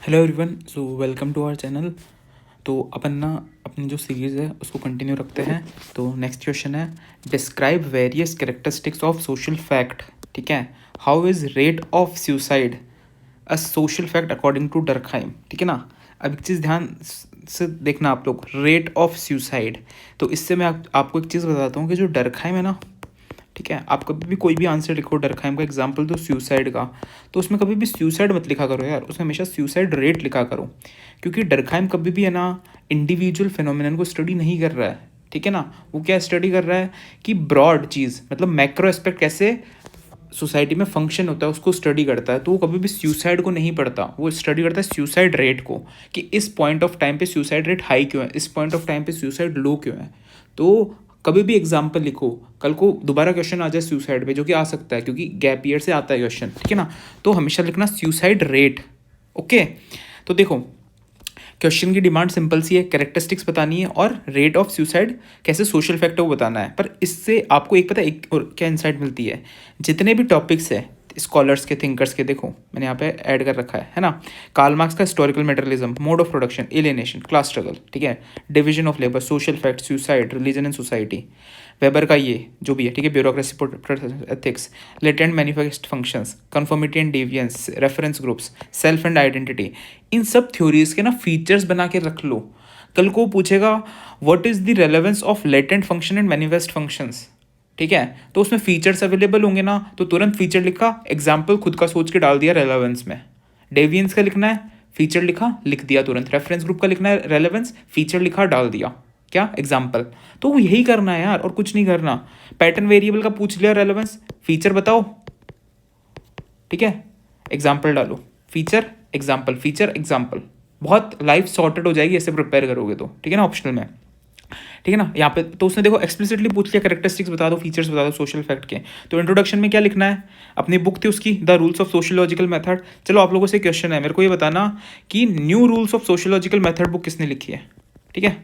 Hello everyone, so welcome to our channel. तो अपन ना अपनी जो सीरीज़ है उसको कंटिन्यू रखते हैं। तो नेक्स्ट क्वेश्चन है, describe various characteristics of social fact. ठीक है, how is rate of suicide a social fact according to Durkheim. ठीक है ना। अब एक चीज़ ध्यान से देखना आप लोग, रेट ऑफ सुसाइड। तो इससे मैं आपको एक चीज़ बताता हूँ कि जो डर्कहाइम है ना, ठीक है, आप कभी भी कोई भी आंसर लिखो डरखाइम का एग्जाम्पल तो सुसाइड का, तो उसमें कभी भी सुसाइड मत लिखा करो यार, उसमें हमेशा सुसाइड रेट लिखा करो। क्योंकि डरखाइम कभी भी है ना इंडिविजुअल फिनोमिनन को स्टडी नहीं कर रहा है। ठीक है ना, वो क्या स्टडी कर रहा है कि ब्रॉड चीज़, मतलब मैक्रो एस्पेक्ट कैसे सोसाइटी में फंक्शन होता है उसको स्टडी करता है। तो वो कभी भी सुसाइड को नहीं पढ़ता, वो स्टडी करता है सुसाइड रेट को, कि इस पॉइंट ऑफ टाइम पे सुसाइड रेट हाई क्यों है, इस पॉइंट ऑफ टाइम पे सुसाइड लो क्यों है। तो कभी भी एग्जाम्पल लिखो, कल को दोबारा क्वेश्चन आ जाए सुसाइड पे, जो कि आ सकता है क्योंकि गैप ईयर से आता है क्वेश्चन। ठीक है ना, तो हमेशा लिखना सुसाइड रेट। ओके, तो देखो क्वेश्चन की डिमांड सिंपल सी है, कैरेक्टरिस्टिक्स बतानी है और रेट ऑफ सुसाइड कैसे सोशल फैक्टर को बताना है। पर इससे आपको एक पता है एक और क्या इंसाइट मिलती है, जितने भी टॉपिक्स है स्कॉलर्स के, थिंकर्स के, देखो मैंने यहाँ पे ऐड कर रखा है ना। कार्ल मार्क्स का historical materialism, mode of production, alienation, class struggle, ठीक है, division of labour, social fact, suicide, religion and society, Weber का ये जो भी है, ठीक है, bureaucracy, ethics, latent manifest functions, conformity and deviance, reference groups, self and identity, इन सब थ्योरीज के ना फीचर्स बना के रख लो। कल को पूछेगा what is the relevance of latent function and manifest functions. ठीक है, तो उसमें फीचर्स अवेलेबल होंगे ना, तो तुरंत फीचर लिखा, एग्जाम्पल खुद का सोच के डाल दिया रेलेवेंस में। डेविएंस का लिखना है, फीचर लिखा, लिख दिया तुरंत। रेफरेंस ग्रुप का लिखना है रेलेवेंस, फीचर लिखा, डाल दिया क्या एग्जाम्पल। तो वो यही करना है यार, और कुछ नहीं करना। पैटर्न वेरिएबल का पूछ लिया रेलेवेंस, फीचर बताओ, ठीक है, एग्जाम्पल डालो, फीचर एग्जाम्पल, फीचर एग्जाम्पल। बहुत लाइफ सॉर्टेड हो जाएगी ऐसे प्रिपेयर करोगे तो। ठीक है ना, ऑप्शनल में। ठीक है ना, यहाँ पे तो उसने देखो एक्सप्लिसिटली पूछ लिया, कैरेक्टरिस्टिक्स बता दो, फीचर्स बता दो सोशल फैक्ट के। तो इंट्रोडक्शन में क्या लिखना है, अपनी बुक थी उसकी the rules of sociological method. चलो आप लोगों से क्वेश्चन है, मेरे को ये बताना कि new rules of sociological method book किसने लिखी है। ठीक है,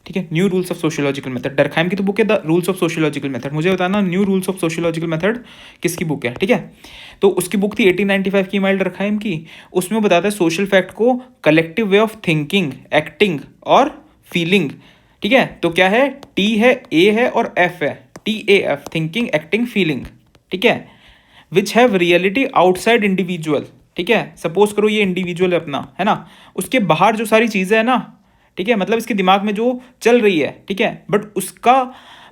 ठीक है, new rules of sociological method, Durkheim की तो बुक है the rules of sociological method. मुझे बताना new rules of sociological method किसकी बुक है। ठीक है, तो उसकी बुक थी 1895 की, इमाइल डरखाइम की। उसमें बताता है सोशल फैक्ट को collective way of thinking, acting और फीलिंग। ठीक है, तो क्या है, टी है, ए है और एफ है, TAF, थिंकिंग, एक्टिंग, फीलिंग। ठीक है, which have reality outside individual. ठीक है, सपोज करो ये इंडिविजुअल है अपना, है ना, उसके बाहर जो सारी चीज़ें है ना, ठीक है, मतलब इसके दिमाग में जो चल रही है, ठीक है, बट उसका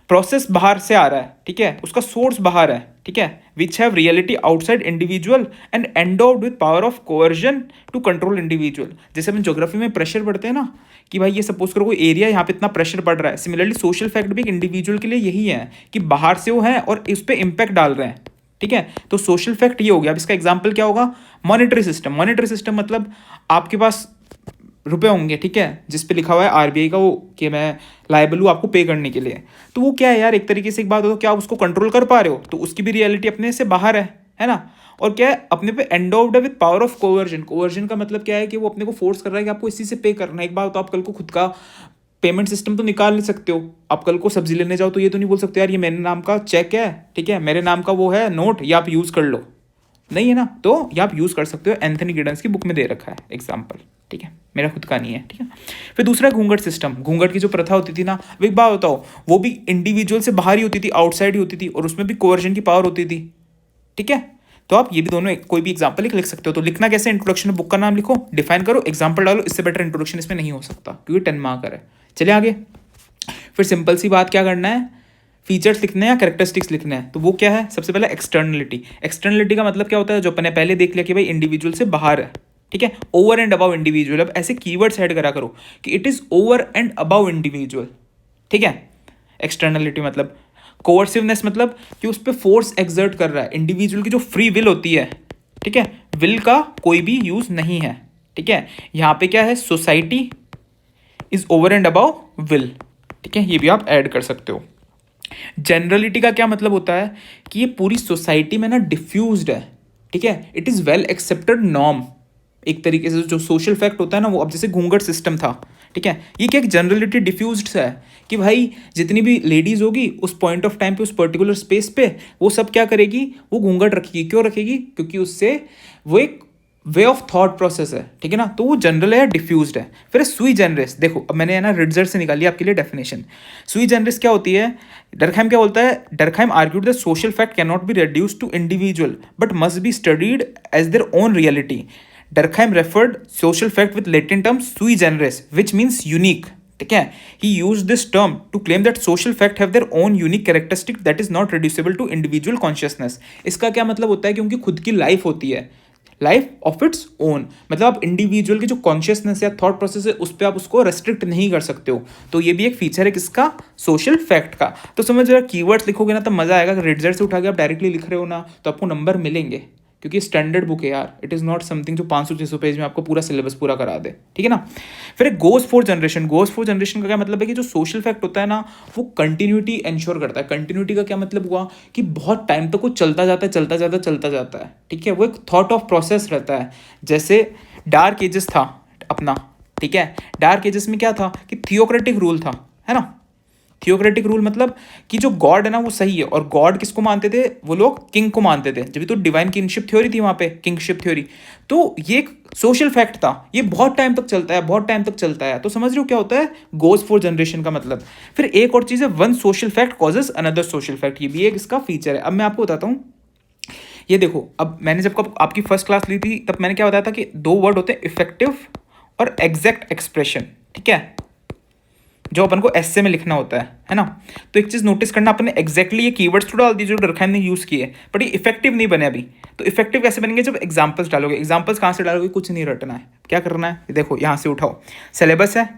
प्रोसेस बाहर से आ रहा है, ठीक है, उसका सोर्स बाहर है। ठीक है, which have reality outside individual and endowed with power of coercion to control individual. जैसे अपन ज्योग्राफी में प्रेशर पढ़ते हैं ना, कि भाई ये सपोज करो कोई एरिया, यहाँ पे इतना प्रेशर पड़ रहा है। सिमिलरली सोशल फैक्ट भी एक इंडिविजुअल के लिए यही है कि बाहर से वो है और इस पर इंपैक्ट डाल रहे हैं। ठीक है, तो सोशल फैक्ट ये हो गया। अब इसका एग्जाम्पल क्या होगा, मॉनेटरी सिस्टम। मॉनेटरी सिस्टम मतलब आपके पास रुपए होंगे, ठीक है, जिस पे लिखा हुआ है RBI का वो कि मैं लायबल हूँ आपको पे करने के लिए। तो वो क्या है यार, एक तरीके से एक बात हो, क्या आप उसको कंट्रोल कर पा रहे हो, तो उसकी भी रियलिटी अपने से बाहर है ना। और क्या है, अपने पे एंडोव्ड है with power of coercion. Coercion का मतलब क्या है कि वो अपने को फोर्स कर रहा है कि आपको इसी से पे करना है। एक बात तो, आप कल को खुद का पेमेंट सिस्टम तो निकाल नहीं सकते हो। आप कल को सब्जी लेने जाओ तो ये तो नहीं बोल सकते यार ये मेरे नाम का चेक है, ठीक है, मेरे नाम का वो है नोट, ये आप यूज़ कर लो, नहीं है ना। तो ये आप यूज़ कर सकते हो, एंथनी गिडन्स की बुक में दे रखा है एग्जाम्पल। ठीक है, मेरा खुद का नहीं है। ठीक है, फिर दूसरा घूंघट सिस्टम। घूंघट की जो प्रथा होती थी ना, वो एक बात बताओ, वो भी इंडिविजुअल से बाहर ही होती थी, आउटसाइड ही होती थी, और उसमें भी कोवर्जन की पावर होती थी। ठीक है, तो आप ये भी दोनों कोई भी एग्जाम्पल लिख सकते हो। तो लिखना कैसे, इंट्रोडक्शन में बुक का नाम लिखो, डिफाइन करो, एग्जाम्पल डालो। इससे बेटर इंट्रोडक्शन इसमें नहीं हो सकता क्योंकि 10 मार्कर है। चलिए आगे, फिर सिंपल सी बात, क्या करना है, फीचर्स लिखने हैं या कैरेक्टरिस्टिक्स लिखने हैं। तो वो क्या है, सबसे पहले एक्सटर्नलिटी। एक्सटर्नलिटी का मतलब क्या होता है, जो अपने पहले देख लिया कि भाई इंडिविजुअल से बाहर है। ठीक है, ओवर एंड अबाउ इंडिविजुअल। अब ऐसे कीवर्ड्स ऐड करा करो कि it is over and above individual. ठीक है, एक्सटर्नलिटी मतलब कोवर्सिवनेस, मतलब कि उस पर फोर्स एक्सर्ट कर रहा है। इंडिविजुअल की जो फ्री विल होती है, ठीक है, विल का कोई भी यूज नहीं है। ठीक है, यहां पे क्या है, society is over and above will. ठीक है, ये भी आप ऐड कर सकते हो। जनरलिटी का क्या मतलब होता है कि ये पूरी सोसाइटी में ना डिफ्यूज्ड है। ठीक है, it is well accepted norm. एक तरीके से जो सोशल फैक्ट होता है ना वो, अब जैसे घूंघट सिस्टम था, ठीक है, ये क्या एक जनरलिटी डिफ्यूज्ड है कि भाई जितनी भी लेडीज होगी उस पॉइंट ऑफ टाइम पे, उस पर्टिकुलर स्पेस पे, वो सब क्या करेगी, वो घूंघट रखेगी। क्यों रखेगी, क्योंकि उससे वो एक वे ऑफ थॉट प्रोसेस है, ठीक है ना, तो वो जनरल है या डिफ्यूज्ड है। फिर सुई जेनरिस, देखो अब मैंने है ना रिट्जर से निकाली आपके लिए डेफिनेशन। सुई जेनरिस क्या होती है, डरखाइम क्या बोलता है, Durkheim argued that social fact can not be reduced to individual but must be studied as their own reality. Durkheim referred social fact with Latin term sui generis which means unique, ठीक है। He use this term to claim that social fact have their own unique characteristic that is not reducible to individual consciousness. इसका क्या मतलब होता है कि उनकी खुद की लाइफ होती है, लाइफ ऑफ इट्स ओन, मतलब आप इंडिविजुअल की जो कॉन्शियसनेस या थॉट प्रोसेस है उस पर आप उसको रेस्ट्रिक्ट नहीं कर सकते हो। तो ये भी एक फीचर है किसका, सोशल फैक्ट का। तो समझ रहे हो, कीवर्ड्स लिखोगे ना तब मजा आएगा। रिट्जर से उठा के आप डायरेक्टली लिख रहे हो ना तो आपको नंबर मिलेंगे, क्योंकि स्टैंडर्ड बुक है यार, इट इज़ नॉट समथिंग जो 500-600 पेज में आपको पूरा सिलेबस पूरा करा दे, ठीक है ना। फिर एक goes for generation. Goes for generation का क्या मतलब है कि जो सोशल फैक्ट होता है ना वो कंटिन्यूटी इंश्योर करता है। कंटिन्यूटी का क्या मतलब हुआ कि बहुत टाइम तक वो चलता जाता है, चलता जाता, चलता जाता है, ठीक है। वो एक थॉट ऑफ प्रोसेस रहता है। जैसे डार्क एजेस था अपना, ठीक है। डार्क एजेस में क्या था कि थियोक्रेटिक रूल था, है ना। थियोक्रेटिक रूल मतलब कि जो गॉड है ना वो सही है, और गॉड किसको मानते थे, वो लोग किंग को मानते थे। जब तो डिवाइन किंगशिप थ्योरी थी वहाँ पे, किंगशिप थ्योरी। तो ये एक सोशल फैक्ट था, ये बहुत टाइम तक चलता है, बहुत टाइम तक चलता है। तो समझ रहे हो क्या होता है गोज फॉर जनरेशन का मतलब। फिर एक और चीज़ है, one social fact causes another social fact, ये भी एक इसका फीचर है। अब मैं आपको बताता हूँ, ये देखो, अब मैंने जब आपकी फर्स्ट क्लास ली थी तब मैंने क्या बताया था कि दो वर्ड होते हैं, इफेक्टिव और एग्जैक्ट एक्सप्रेशन, ठीक है, जो अपन को एस्से में लिखना होता है ना। तो एक चीज़ नोटिस करना, अपने एग्जैक्टली ये कीवर्ड्स तो डाल दिए जो डरखाइम ने यूज़ किए, बट ये इफेक्टिव नहीं बने अभी। तो इफेक्टिव कैसे बनेंगे, जब एग्जाम्पल्स डालोगे। एग्जाम्पल्स कहाँ से डालोगे, कुछ नहीं रटना है, क्या करना है, देखो यहाँ से उठाओ। सिलेबस है,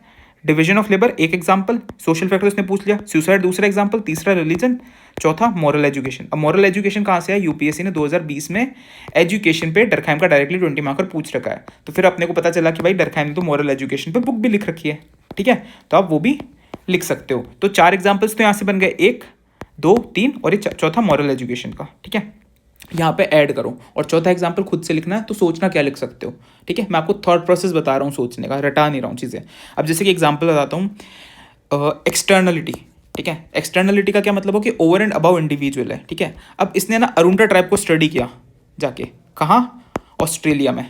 डिवीजन ऑफ लेबर एक एग्जाम्पल, सोशल फैक्टर उसने पूछ लिया, सुसाइड दूसरा एग्जाम्पल, तीसरा रिलीजन, चौथा मॉरल एजुकेशन। अब मॉरल एजुकेशन कहाँ से है, यूपीएससी ने 2020 में एजुकेशन पे डरखाइम का डायरेक्टली 20 मार्कर पूछ रखा है। तो फिर अपने को पता चला कि भाई डरखाइम ने तो मॉरल एजुकेशन पे बुक भी लिख रखी है, ठीक है, तो आप वो भी लिख सकते हो। तो 4 एग्जाम्पल्स तो यहाँ से बन गए, 1 2 3 और ये चौथा मॉरल एजुकेशन का, ठीक है। यहाँ पे ऐड करो और चौथा एग्जाम्पल खुद से लिखना है, तो सोचना क्या लिख सकते हो, ठीक है। मैं आपको थॉट प्रोसेस बता रहा हूँ सोचने का, रटा नहीं रहा हूँ चीज़ें। अब जैसे कि एग्जाम्पल बताता हूँ, एक्सटर्नलिटी, ठीक है। एक्सटर्नलिटी का क्या मतलब हो कि ओवर एंड अबाउ इंडिविजुअल है, ठीक है। अब इसने ना अरुंडा ट्राइब को स्टडी किया जाके, कहाँ, ऑस्ट्रेलिया में।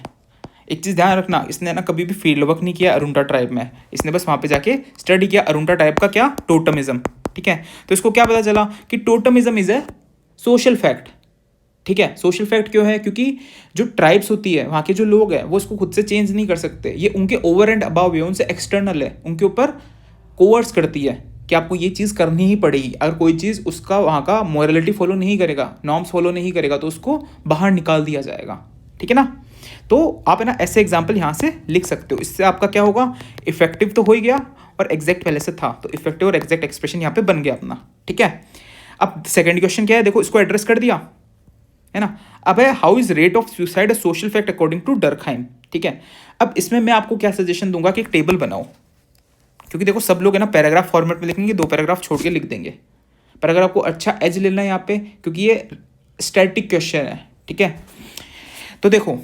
एक चीज़ ध्यान रखना, इसने ना कभी भी फील्ड वर्क नहीं किया अरुंडा ट्राइब में, इसने बस वहाँ पे जाके स्टडी किया अरुंडा ट्राइब का क्या, टोटमिज्म, ठीक है। तो इसको क्या पता चला कि टोटमिज्म इज ए सोशल फैक्ट, ठीक है। सोशल फैक्ट क्यों है, क्योंकि जो ट्राइब्स होती है वहाँ के जो लोग हैं वो इसको खुद से चेंज नहीं कर सकते, ये उनके ओवर एंड अबाव है, उनसे एक्सटर्नल है, उनके ऊपर कोवर्स करती है कि आपको ये चीज़ करनी ही पड़ेगी। अगर कोई चीज़ उसका वहाँ का मोरलिटी फॉलो नहीं करेगा, नॉर्म्स फॉलो नहीं करेगा, तो उसको बाहर निकाल दिया जाएगा, ठीक है ना। तो आप है ना ऐसे एग्जाम्पल यहाँ से लिख सकते हो। इससे आपका क्या होगा, इफेक्टिव तो हो ही गया और एग्जैक्ट पहले से था, तो इफेक्टिव और एग्जैक्ट एक्सप्रेशन यहाँ पे बन गया अपना, ठीक है। अब सेकंड क्वेश्चन क्या है, देखो इसको एड्रेस कर दिया है ना। अब है how is rate of suicide a social fact according to Durkheim, ठीक है। अब इसमें मैं आपको क्या सजेशन दूंगा कि एक टेबल बनाओ, क्योंकि देखो सब लोग है ना पैराग्राफ फॉर्मेट में लिखेंगे, 2 पैराग्राफ छोड़ के लिख देंगे, पर अगर आपको अच्छा एज लेना है यहाँ पे, क्योंकि ये स्टैटिक क्वेश्चन है, ठीक है। तो देखो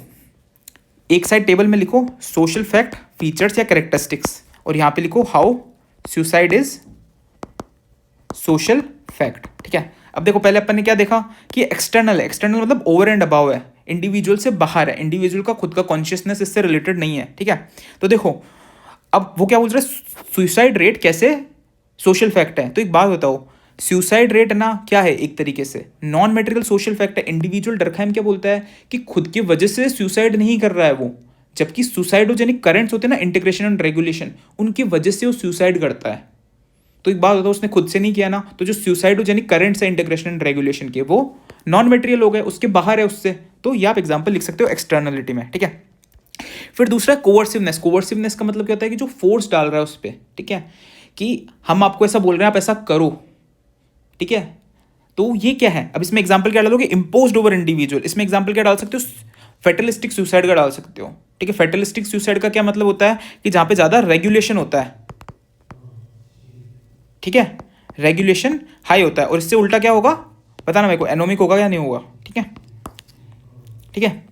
एक साइड टेबल में लिखो सोशल फैक्ट फीचर्स या कैरेक्टरिस्टिक्स, और यहाँ पे लिखो how suicide is social fact, ठीक है। अब देखो पहले अपन ने क्या देखा कि एक्सटर्नल है, एक्सटर्नल मतलब ओवर एंड अबाव है, इंडिविजुअल से बाहर है, इंडिविजुअल का खुद का कॉन्शियसनेस इससे रिलेटेड नहीं है, ठीक है। तो देखो अब वो क्या बोल रहे हैं, सुसाइड रेट कैसे सोशल फैक्ट है। तो एक बात बताओ, सुसाइड रेट ना क्या है, एक तरीके से नॉन मेटेरियल सोशल फैक्ट है। इंडिविजुअल डरखाइम क्या बोलता है कि खुद की वजह से सुसाइड नहीं कर रहा है वो, जबकि सुसाइडोजेनिक करंट्स होते हैं ना, इंटीग्रेशन एंड रेगुलेशन, उनकी वजह से वो सुसाइड करता है। तो एक बात बताओ, उसने खुद से नहीं किया ना, तो जो सुसाइडोजेनिक करंट्स है इंटीग्रेशन एंड रेगुलेशन के, वो नॉन मेटेरियल हो गए, उसके बाहर है उससे। तो ये आप एग्जाम्पल लिख सकते हो एक्सटर्नलिटी में, ठीक है। फिर दूसरा कोवर्सिवनेस। कोवर्सिवनेस का मतलब क्या होता है कि जो फोर्स डाल रहा है उस पर, ठीक है, कि हम आपको ऐसा बोल रहे हैं आप ऐसा करो, ठीक है। तो ये क्या है, अब इसमें एग्जाम्पल क्या डालोगे, इम्पोज्ड ओवर इंडिविजुअल। इसमें एग्जाम्पल क्या डाल सकते हो, फेटलिस्टिक सुसाइड का डाल सकते हो, ठीक है। फेटलिस्टिक सुसाइड का क्या मतलब होता है कि जहां पे ज्यादा रेगुलेशन होता है, ठीक है, रेगुलेशन हाई होता है, और इससे उल्टा क्या होगा बताना मेरे को, एनोमिक होगा या नहीं होगा, ठीक है, ठीक है।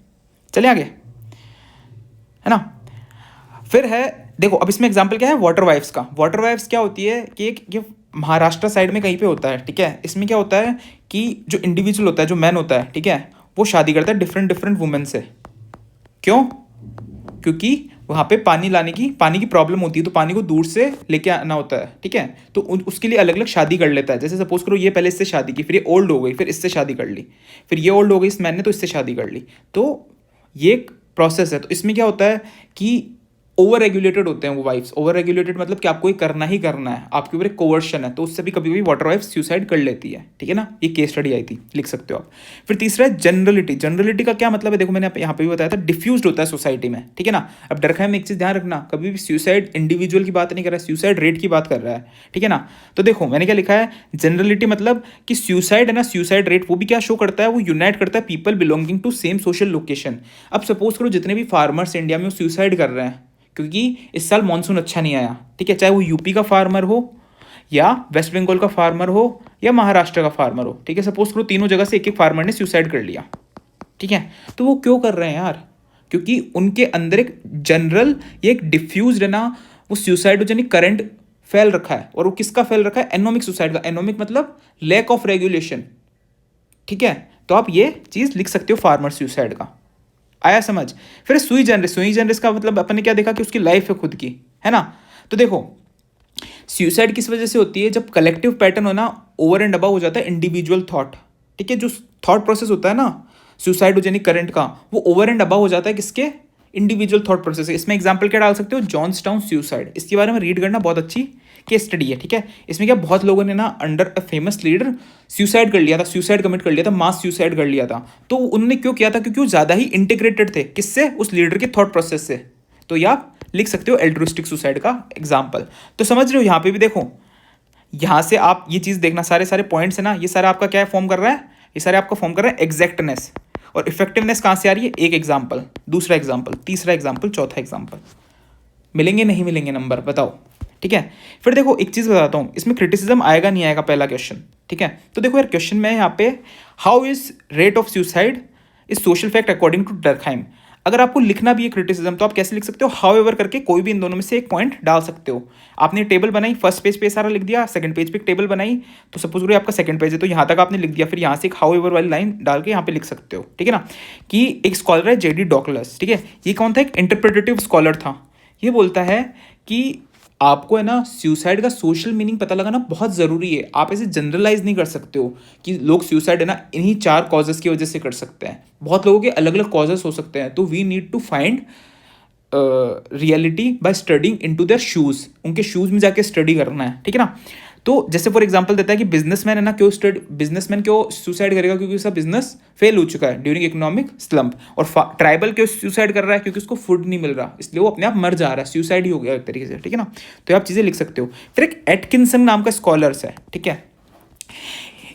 चले आगे, है ना। फिर है देखो, अब इसमें एग्जाम्पल क्या है, वाटर वाइफ्स का। वाटर वाइफ्स क्या होती है कि एक ये महाराष्ट्र साइड में कहीं पे होता है, ठीक है। इसमें क्या होता है कि जो इंडिविजुअल होता है, जो मैन होता है, ठीक है, वो शादी करता है डिफरेंट डिफरेंट वुमेन से, क्यों? क्योंकि वहाँ पे पानी की प्रॉब्लम होती है, तो पानी को दूर से लेके आना होता है, ठीक है। तो उसके लिए अलग अलग शादी कर लेता है। जैसे सपोज करो ये पहले इससे शादी की, फिर ये ओल्ड हो गई, फिर इससे शादी कर ली, फिर ये ओल्ड हो गई इस मैन ने, तो इससे शादी कर ली। तो ये एक प्रोसेस है। तो इसमें क्या होता है कि ओवर रेगुलेटेड होते हैं वो वाइफ्स। ओवर रेगुलेटेड मतलब कि आपको ये करना ही करना है, आपके ऊपर एक कोवर्शन है, तो उससे भी कभी कभी वाटर वाइफ सुसाइड कर लेती है, ठीक है ना। ये केस स्टडी आई थी, लिख सकते हो आप। फिर तीसरा है जनरलिटी। जनरलिटी का क्या मतलब है? देखो मैंने यहाँ पे भी बताया था, डिफ्यूज होता है सोसाइटी में, ठीक है ना। अब डरखाइम में एक चीज़ ध्यान रखना, कभी भी सुसाइड इंडिविजुअल की बात नहीं कर रहा है, सुसाइड रेट की बात कर रहा है, ठीक है ना। तो देखो मैंने क्या लिखा है, जनरलिटी मतलब कि सुसाइड है ना, सुसाइड रेट वो भी क्या शो करता है, वो यूनाइट करता है people belonging to same social location. अब सपोज करो जितने भी फार्मर्स इंडिया में वो सुसाइड कर रहे हैं क्योंकि इस साल मानसून अच्छा नहीं आया, ठीक है, चाहे वो यूपी का फार्मर हो या वेस्ट बंगाल का फार्मर हो या महाराष्ट्र का फार्मर हो, ठीक है। सपोज करो तीनों जगह से एक एक फार्मर ने सुसाइड कर लिया, ठीक है। तो वो क्यों कर रहे हैं यार? क्योंकि उनके अंदर एक जनरल या एक डिफ्यूज है ना, वो सुसाइड यानी करंट फैल रखा है। और वो किसका फैल रखा है? एनोमिक सुसाइड का। एनोमिक मतलब लैक ऑफ रेगुलेशन, ठीक है। तो आप ये चीज़ लिख सकते हो फार्मर सुसाइड का। आया समझ? फिर सुई जनरस का मतलब अपन ने क्या देखा कि उसकी लाइफ है खुद की, है ना। तो देखो सुसाइड किस वजह से होती है? जब कलेक्टिव पैटर्न हो ना ओवर एंड अबव हो जाता है इंडिविजुअल थॉट, ठीक है। जो थॉट प्रोसेस होता है ना सुसाइडोजेनिक करंट का, वो ओवर एंड अबव हो जाता है किसके? Individual thought process. इसमें एग्जांपल क्या डाल सकते हो? जॉन्सटाउन सुसाइड। इसके बारे में रीड करना, बहुत अच्छी केस स्टडी है, ठीक है। इसमें क्या बहुत लोगों ने ना under a famous leader suicide कर लिया था, सुसाइड कमिट कर लिया था, मास सुसाइड कर लिया था। तो उन्होंने क्यों किया था? क्योंकि वो ज़्यादा ही इंटीग्रेटेड थे किससे? उस लीडर के थॉट प्रोसेस से। तो ये आप लिख सकते हो एल्ट्रुइस्टिक सुसाइड का एग्जाम्पल। तो समझ रहे हो? यहाँ पे भी देखो, यहाँ से आप ये चीज़ देखना, सारे सारे पॉइंट्स है ना, ये सारा आपका क्या फॉर्म कर रहा है? ये सारे आपका फॉर्म कर रहा है एग्जैक्टनेस। और इफेक्टिवनेस कहाँ से आ रही है? एक एग्जाम्पल, दूसरा एग्जाम्पल, तीसरा एग्जाम्पल, चौथा एग्जाम्पल। मिलेंगे नहीं मिलेंगे नंबर? बताओ, ठीक है। फिर देखो एक चीज़ बताता हूँ, इसमें क्रिटिसिज्म आएगा नहीं आएगा, पहला क्वेश्चन, ठीक है। तो देखो यार क्वेश्चन में यहाँ पे how is rate of suicide is social fact according to Durkheim. अगर आपको लिखना भी है क्रिटिसिज्म तो आप कैसे लिख सकते हो? हाउ एवर करके कोई भी इन दोनों में से एक पॉइंट डाल सकते हो। आपने टेबल बनाई, फर्स्ट पेज पे सारा लिख दिया, सेकंड पेज पे एक टेबल बनाई, तो सपोज करो आपका सेकंड पेज है तो यहाँ तक आपने लिख दिया, फिर यहाँ से एक हाउ एवर वाली लाइन डाल के यहाँ पे लिख सकते हो, ठीक है ना। कि एक स्कॉलर है जेडी डॉकलस, ठीक है। ये कौन था? एक इंटरप्रिटेटिव स्कॉलर था। ये बोलता है कि आपको है ना सुसाइड का सोशल मीनिंग पता लगाना बहुत ज़रूरी है। आप ऐसे जनरलाइज नहीं कर सकते हो कि लोग सुसाइड है ना इन्हीं 4 कॉजेज़ की वजह से कर सकते हैं। बहुत लोगों के अलग अलग कॉजेज़ हो सकते हैं। तो we need to find reality by studying into their shoes. उनके शूज़ में जाके स्टडी करना है, ठीक है ना। तो जैसे फॉर एग्जांपल देता है कि बिजनेसमैन है ना बिजनेसमैन क्यों सुसाइड करेगा? क्योंकि उसका बिजनेस फेल हो चुका है ड्यूरिंग इकोनॉमिक स्लम्प। और ट्राइबल क्यों सुसाइड कर रहा है? क्योंकि उसको फूड नहीं मिल रहा, इसलिए वो अपने आप मर जा रहा है, सुसाइड ही हो गया एक तरीके से, ठीक है ना। तो आप चीज़ें लिख सकते हो। फिर एक एटकिंसन नाम का स्कॉलर्स है, ठीक है।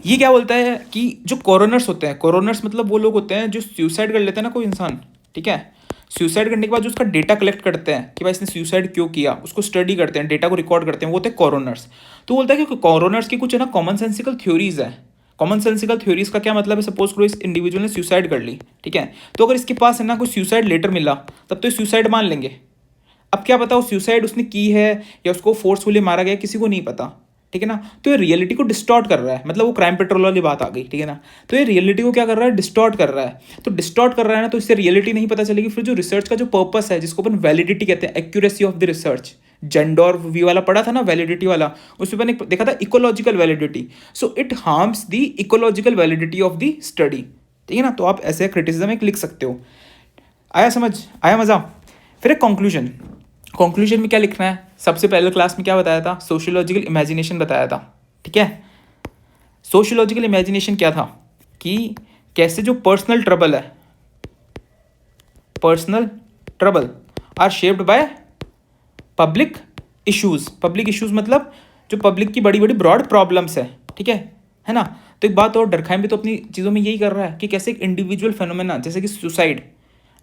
ये क्या बोलता है कि जो कोरोनर्स होते हैं, कोरोनर्स मतलब वो लोग होते हैं जो सुसाइड कर लेते हैं ना कोई इंसान, ठीक है। सुसाइड करने के बाद जो उसका डेटा कलेक्ट करते हैं कि भाई इसने सुसाइड क्यों किया, उसको स्टडी करते हैं, डेटा को रिकॉर्ड करते हैं, वो होते हैं कोरोनर्स। तो बोलता है कि कोरोनर्स की कुछ है ना कॉमन सेंसिकल थ्योरीज है। कॉमन सेंसिकल थ्योरीज का क्या मतलब है? सपोज करो इस इंडिविजुअल ने सुसाइड कर ली, ठीक है। तो अगर इसके पास है ना कोई सुसाइड लेटर मिला तब तो सुसाइड मान लेंगे। अब क्या पता वो सुसाइड उसने की है या उसको फोर्सफुली मारा गया, किसी को नहीं पता, ठीक है ना। तो ये रियलिटी को डिस्टॉर्ट कर रहा है, मतलब वो क्राइम पेट्रोल वाली बात आ गई, ठीक है ना। तो ये रियलिटी को क्या कर रहा है? डिस्टॉर्ट कर रहा है। तो डिस्टॉर्ट कर रहा है ना, तो इससे रियलिटी नहीं पता चलेगी। फिर जो रिसर्च का जो पर्पस है, जिसको अपन वैलिडिटी कहते हैं, accuracy of the research, gender वी वाला पढ़ा था ना, वैलिडिटी वाला, उसमें मैंने देखा था ecological validity. So it harms the ecological validity of the study, ठीक है ना। तो आप ऐसे क्रिटिसिज्म एक लिख सकते हो। आया समझ? आया मजा? फिर एक कंक्लूजन। कंक्लूजन में क्या लिखना है? सबसे पहले क्लास में क्या बताया था? सोशियोलॉजिकल इमेजिनेशन बताया था, ठीक है। सोशियोलॉजिकल इमेजिनेशन क्या था कि कैसे जो personal trouble are shaped by public issues. Public issues मतलब जो पब्लिक की बड़ी बड़ी ब्रॉड प्रॉब्लम्स है ना। तो एक बात और, डर्कहाइम भी तो अपनी चीज़ों में यही कर रहा है कि कैसे एक इंडिविजुअल फेनोमेना जैसे कि suicide,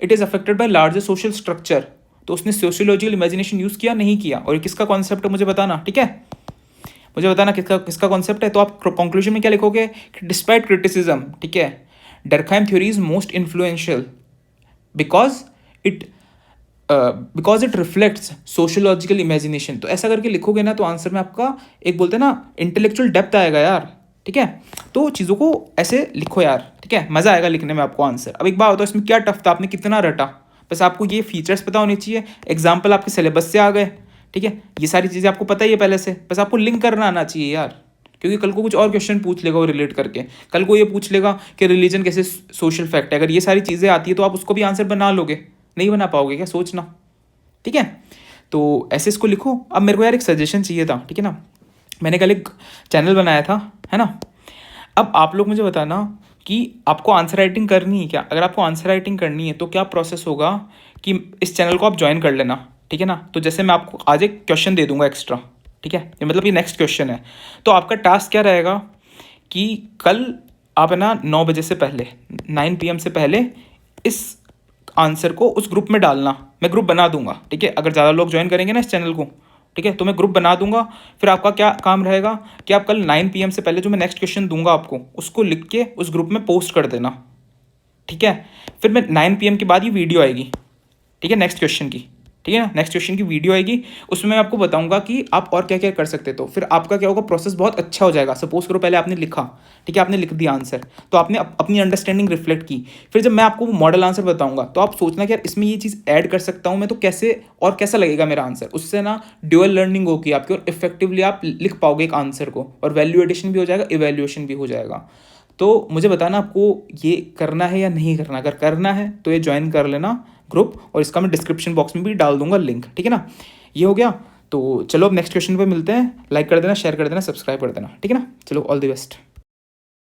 it is affected by larger social structure. तो उसने सोशियोलॉजिकल इमेजिनेशन यूज़ किया, नहीं किया? और किसका कॉन्सेप्ट है मुझे बताना, ठीक है। मुझे बताना किसका कॉन्सेप्ट है। तो आप कंक्लूजन में क्या लिखोगे? डिस्पाइट क्रिटिसिज्म, ठीक है, Durkheim theory is most influential because it reflects sociological imagination. तो ऐसा करके लिखोगे ना तो आंसर में आपका एक बोलते हैं ना इंटेलेक्चुअल डेप्थ आएगा यार, ठीक है। तो चीज़ों को ऐसे लिखो यार, ठीक है, मज़ा आएगा लिखने में आपको आंसर। अब एक बात होता है इसमें क्या टफ था, आपने कितना रटा, बस आपको ये फीचर्स पता होने चाहिए, एग्जाम्पल आपके सिलेबस से आ गए, ठीक है, ये सारी चीज़ें आपको पता ही है पहले से, बस आपको लिंक करना आना चाहिए यार, क्योंकि कल को कुछ और क्वेश्चन पूछ लेगा वो रिलेट करके, कल को ये पूछ लेगा कि रिलीजन कैसे सोशल फैक्ट है, अगर ये सारी चीज़ें आती है तो आप उसको भी आंसर बना लोगे, नहीं बना पाओगे क्या, सोचना, ठीक है। तो ऐसे इसको लिखो। अब मेरे को यार एक सजेशन चाहिए था, ठीक है ना, मैंने कल एक चैनल बनाया था, है ना, अब आप लोग मुझे बताना कि आपको आंसर राइटिंग करनी है क्या, अगर आपको आंसर राइटिंग करनी है तो क्या प्रोसेस होगा कि इस चैनल को आप ज्वाइन कर लेना, ठीक है ना। तो जैसे मैं आपको आज एक क्वेश्चन दे दूंगा एक्स्ट्रा, ठीक है, ये मतलब ये नेक्स्ट क्वेश्चन है, तो आपका टास्क क्या रहेगा कि कल आप है ना 9 बजे से पहले, 9 PM से पहले इस आंसर को उस ग्रुप में डालना, मैं ग्रुप बना दूंगा, ठीक है, अगर ज़्यादा लोग ज्वाइन करेंगे ना इस चैनल को, ठीक है, तो मैं ग्रुप बना दूंगा। फिर आपका क्या काम रहेगा कि आप कल 9 PM से पहले जो मैं नेक्स्ट क्वेश्चन दूंगा आपको, उसको लिख के उस ग्रुप में पोस्ट कर देना, ठीक है। फिर मैं 9 PM के बाद ये वीडियो आएगी, ठीक है, नेक्स्ट क्वेश्चन की, ठीक है ना, नेक्स्ट क्वेश्चन की वीडियो आएगी, उसमें मैं आपको बताऊंगा कि आप और क्या क्या कर सकते, तो फिर आपका क्या होगा, प्रोसेस बहुत अच्छा हो जाएगा। सपोज करो पहले आपने लिखा, ठीक है, आपने लिख दिया आंसर, तो आपने अपनी अंडरस्टैंडिंग रिफ्लेक्ट की, फिर जब मैं आपको मॉडल आंसर बताऊंगा तो आप सोचना कि यार इसमें ये चीज़ ऐड कर सकता हूँ मैं, तो कैसे और कैसा लगेगा मेरा आंसर, उससे ना ड्यूअल लर्निंग होगी आपकी, और इफेक्टिवली आप लिख पाओगे एक आंसर को, और वैल्यू एडिशन भी हो जाएगा, इवेल्युएशन भी हो जाएगा। तो मुझे बताना आपको ये करना है या नहीं करना, अगर करना है तो ये ज्वाइन कर लेना ग्रुप, और इसका मैं डिस्क्रिप्शन बॉक्स में भी डाल दूंगा लिंक, ठीक है ना। ये हो गया, तो चलो अब नेक्स्ट क्वेश्चन पे मिलते हैं, लाइक कर देना, शेयर कर देना, सब्सक्राइब कर देना, ठीक है ना, चलो ऑल द बेस्ट।